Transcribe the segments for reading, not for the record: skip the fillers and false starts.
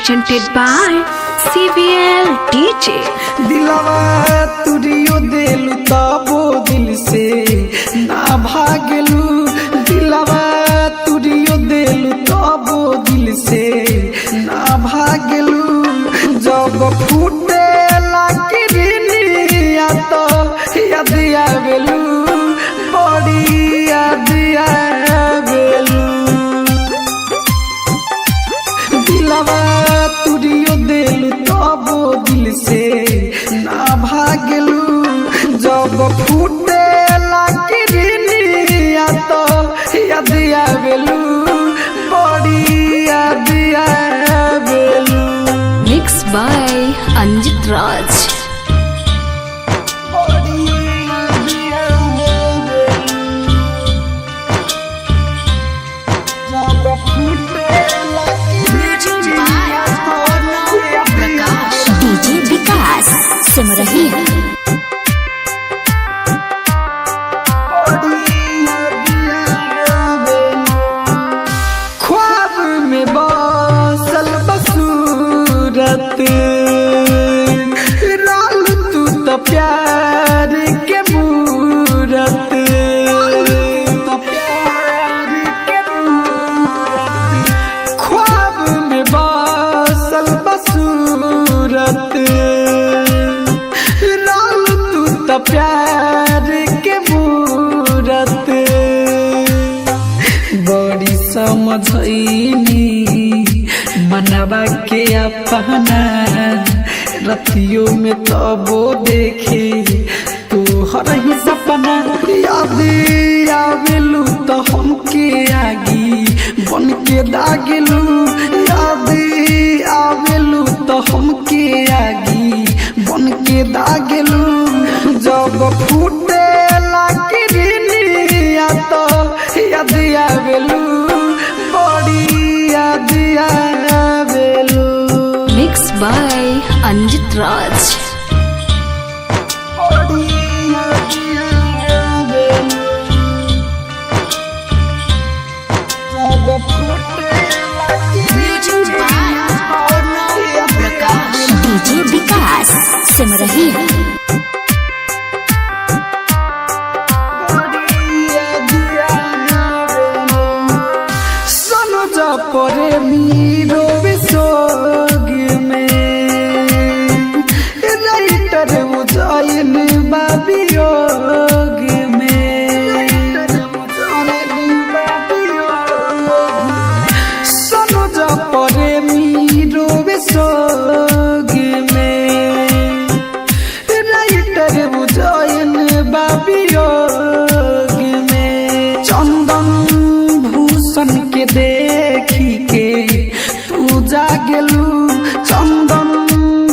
presented by CVL DJ। दिलवा तुरियो देलू तबो दिल से ना भागलू, दिलवा तुरियो देलू तबो दिल से ना भागलू। जब फूटे लाकिरिनिया तो याद आवेलू, बड़ी याद आवेलू। दिलवा तुरियो देलू तबो दिल से ना भागलू। जब फूटे लाकिरिनिया तो याद आवेलू, बड़ी याद आवेलू। Mixed by Anjit Raj। DJ Vikas सुन रही है। ख्वाब में बसल बसूरत राल तू तो प्यार के मूरत। ख्वाब में बसल बसूरत राल तू तो प्यार के मूरत। बड़ी समझनी मनवा के अपना रतियों में तबो देखे तू हर ही सपना। याद आवेलू तो हमके आगी बन के दागलू, याद आवेलू तो हमके आगी बन के दागलू। जब फूटे लाकिरिनिया तो याद आवेलू, बड़ी याद आवेलू। Mixed by Anjit Raj। DJ Vikas सुन रही है। सुनो जा परे मीरो विसोग में राइटर उजाइन बाबियोग में। सुनो जा परे मीरो विसोग में राइटर उजाइन बाबियोग में। चंदन भूषण के देखी के तू जागलू, चंदन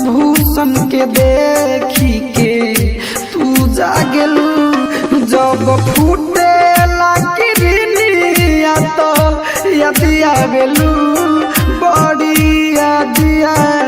भूषण के देखी के तू जागलू। जब फूटे लाकिरिनिया तो याद आवेलू, बड़ी याद आवेलू।